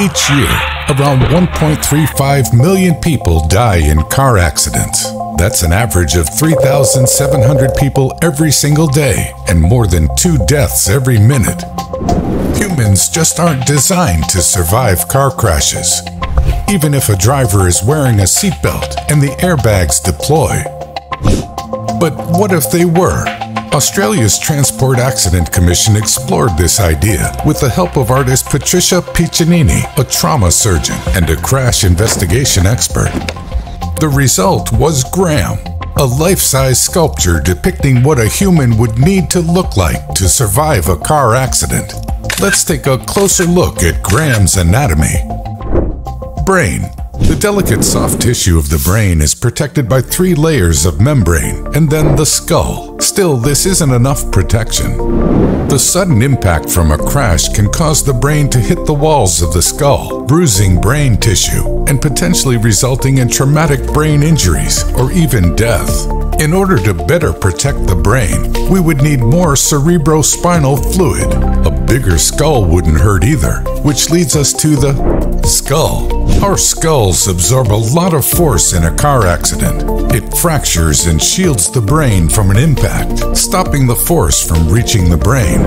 Each year, around 1.35 million people die in car accidents. That's an average of 3,700 people every single day and more than 2 deaths every minute. Humans just aren't designed to survive car crashes, even if a driver is wearing a seatbelt and the airbags deploy. But what if they were? Australia's Transport Accident Commission explored this idea with the help of artist Patricia Piccinini, a trauma surgeon and a crash investigation expert. The result was Graham, a life-size sculpture depicting what a human would need to look like to survive a car accident. Let's take a closer look at Graham's anatomy. Brain. The delicate soft tissue of the brain is protected by 3 layers of membrane and then the skull. Still, this isn't enough protection. The sudden impact from a crash can cause the brain to hit the walls of the skull, bruising brain tissue and potentially resulting in traumatic brain injuries or even death. In order to better protect the brain, we would need more cerebrospinal fluid. A bigger skull wouldn't hurt either, which leads us to the skull. Our skulls absorb a lot of force in a car accident. It fractures and shields the brain from an impact, stopping the force from reaching the brain.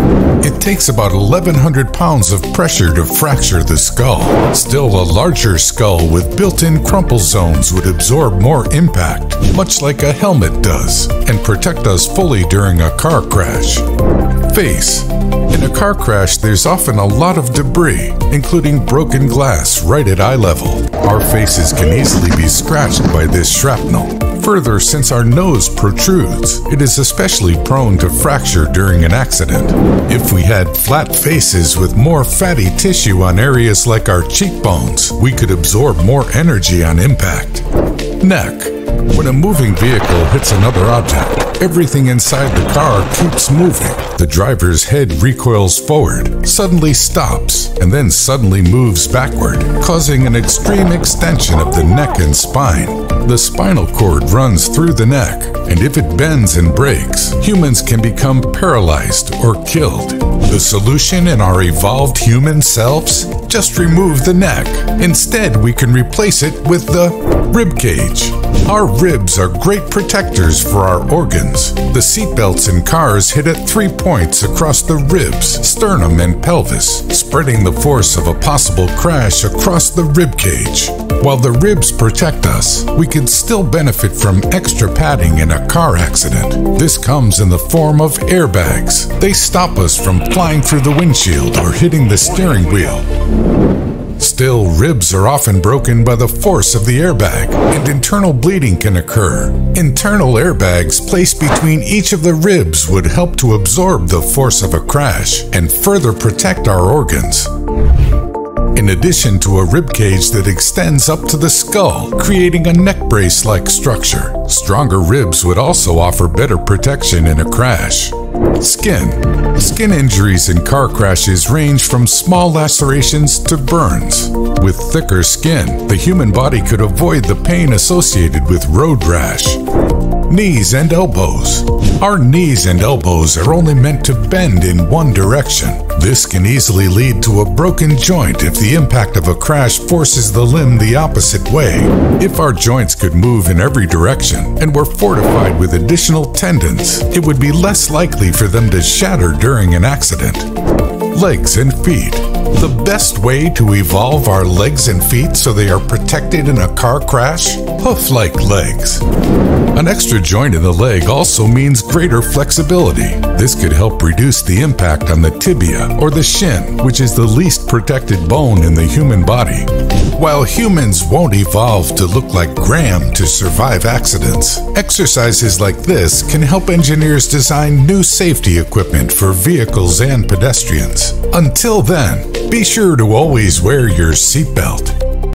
It takes about 1,100 pounds of pressure to fracture the skull. Still, a larger skull with built-in crumple zones would absorb more impact, much like a helmet does, and protect us fully during a car crash. Face. In a car crash, there's often a lot of debris, including broken glass right at eye level. Our faces can easily be scratched by this shrapnel. Further, since our nose protrudes, it is especially prone to fracture during an accident. If we had flat faces with more fatty tissue on areas like our cheekbones, we could absorb more energy on impact. Neck. When a moving vehicle hits another object, everything inside the car keeps moving. The driver's head recoils forward, suddenly stops, and then suddenly moves backward, causing an extreme extension of the neck and spine. The spinal cord runs through the neck, and if it bends and breaks, humans can become paralyzed or killed. The solution in our evolved human selves? Just remove the neck. Instead, we can replace it with the rib cage. Our ribs are great protectors for our organs. The seatbelts in cars hit at 3 points across the ribs, sternum, and pelvis, spreading the force of a possible crash across the rib cage. While the ribs protect us, we can still benefit from extra padding in a car accident. This comes in the form of airbags. They stop us from flying through the windshield or hitting the steering wheel. Still, ribs are often broken by the force of the airbag, and internal bleeding can occur. Internal airbags placed between each of the ribs would help to absorb the force of a crash and further protect our organs. In addition to a rib cage that extends up to the skull, creating a neck brace-like structure. Stronger ribs would also offer better protection in a crash. Skin. Skin injuries in car crashes range from small lacerations to burns. With thicker skin, the human body could avoid the pain associated with road rash. Knees and elbows. Our knees and elbows are only meant to bend in one direction. This can easily lead to a broken joint if the impact of a crash forces the limb the opposite way. If our joints could move in every direction and were fortified with additional tendons, it would be less likely for them to shatter during an accident. Legs and feet. The best way to evolve our legs and feet so they are protected in a car crash? Hoof-like legs. An extra joint in the leg also means greater flexibility. This could help reduce the impact on the tibia or the shin, which is the least protected bone in the human body. While humans won't evolve to look like Graham to survive accidents, exercises like this can help engineers design new safety equipment for vehicles and pedestrians. Until then, be sure to always wear your seatbelt.